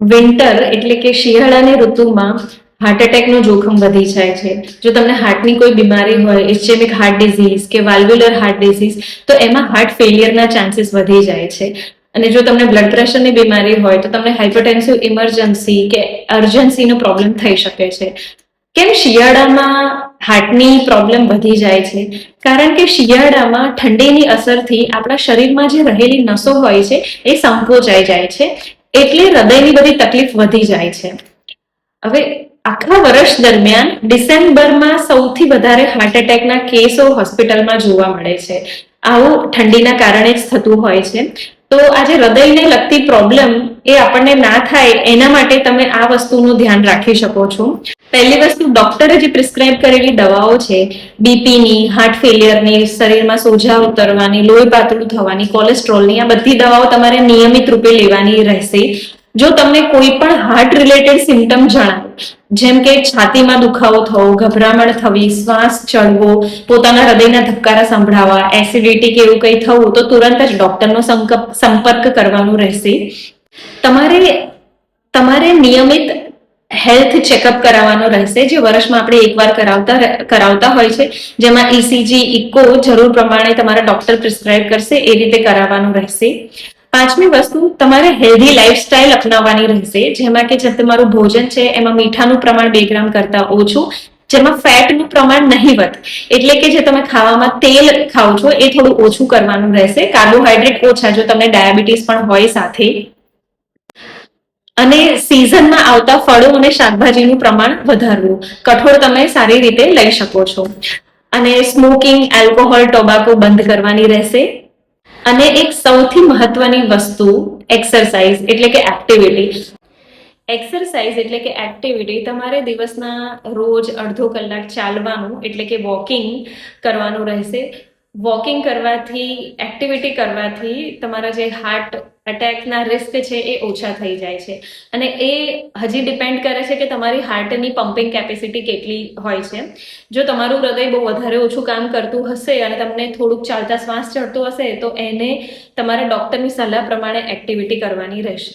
Winter એટલે કે શિયાળાની ઋતુમાં હાર્ટ એટેકનું જોખમ વધી જાય છે. જો તમને હાર્ટની કોઈ બીમારી હોય, ઇસ્કેમિક હાર્ટ ડિઝીઝ કે વાલ્વ્યુલર હાર્ટ ડિઝીઝ, તો એમાં હાર્ટ ફેલિયરના ચાન્સીસ વધી જાય છે. અને જો તમને બ્લડ પ્રેશરની બીમારી હોય તો તમને હાઇપરટેન્સિવ ઇમરજન્સી કે અર્જન્સીનો પ્રોબ્લેમ થઈ શકે છે. કેમ શિયાળામાં હાર્ટની પ્રોબ્લેમ વધી જાય છે? કારણ કે શિયાળામાં ઠંડીની અસરથી આપણા શરીરમાં જે રહેલી નસો હોય છે એ સંકોચાઈ જાય છે, એટલે હૃદયની બધી તકલીફ વધી જાય છે. હવે આખા વર્ષ દરમિયાન ડિસેમ્બરમાં સૌથી વધારે હાર્ટ એટેકના કેસો હોસ્પિટલમાં જોવા મળે છે. આવું ઠંડીના કારણે જ થતું હોય છે. તો આજે હૃદયને લગતી પ્રોબ્લેમ એ આપણને ના થાય એના માટે તમે આ વસ્તુનું ધ્યાન રાખી શકો છો. પહેલી વસ્તુ, ડોક્ટરે જે પ્રિસ્ક્રાઇબ કરેલી દવાઓ છે, બીપીની, હાર્ટ ફેલિયરની, શરીરમાં સોજા ઉતરવાની, લોહી પાતળું થવાની, કોલેસ્ટ્રોલની, આ બધી દવાઓ તમારે નિયમિત રૂપે લેવાની રહેશે. જો તમને કોઈ પણ હાર્ટ રિલેટેડ સિમ્ટમ જણાય, જેમ કે છાતીમાં દુખાવો થવો, ગભરામણ થવી, શ્વાસ ચડવો, પોતાના હૃદયના ધબકારા સંભળાવા, એસિડિટી કે એવું કંઈ થવું, તો તુરંત જ ડોક્ટરનો સંપર્ક કરવાનો રહેશે. તમારે નિયમિત હેલ્થ ચેકઅપ કરાવવાનો રહેશે, જે વર્ષમાં આપણે એકવાર કરાવતા હોય છે, જેમાં ઇસીજી, ઇકો જરૂર પ્રમાણે તમારા ડોક્ટર પ્રિસ્ક્રાઇબ કરશે એ રીતે કરાવવાનું રહેશે. પાંચમી વસ્તુ, તમારે હેલ્ધી લાઇફસ્ટાઇલ અપનાવવાની રહેશે, જેમાં કે જે તમારું ભોજન છે એમાં મીઠાનું પ્રમાણ 2 ગ્રામ કરતા ઓછું, જેમાં ફેટનું પ્રમાણ નહીવત, એટલે કે જે તમે ખાવામાં તેલ ખાઓ છો એ થોડું ઓછું કરવાનું રહેશે. કાર્બોહાઈડ્રેટ ઓછા, જો તમને ડાયાબિટીસ પણ હોય સાથે. અને સિઝનમાં આવતા ફળો અને શાકભાજીનું પ્રમાણ વધારવું. કઠોળ તમે સારી રીતે લઈ શકો છો. અને સ્મોકિંગ, આલ્કોહોલ, ટોબાકો બંધ કરવાની રહેશે. અને એક સૌથી મહત્વની વસ્તુ, એક્સરસાઇઝ એટલે કે એક્ટિવિટી. એક્સરસાઇઝ એટલે કે એક્ટિવિટી, તમારે દિવસના રોજ અડધો કલાક ચાલવાનું એટલે કે વોકિંગ કરવાનું રહેશે. વોકિંગ કરવાથી, એક્ટિવિટી કરવાથી તમારા જે હાર્ટ એટેકના રિસ્ક છે એ ઓછા થઈ જાય છે. અને એ હજી ડિપેન્ડ કરે છે કે તમારી હાર્ટની પમ્પિંગ કેપેસિટી કેટલી હોય છે. જો તમારું હૃદય બહુ વધારે ઓછું કામ કરતું હશે અને તમને થોડુંક ચાલતા શ્વાસ ચડતો હશે, તો એને તમારે ડૉક્ટરની સલાહ પ્રમાણે એક્ટિવિટી કરવાની રહેશે.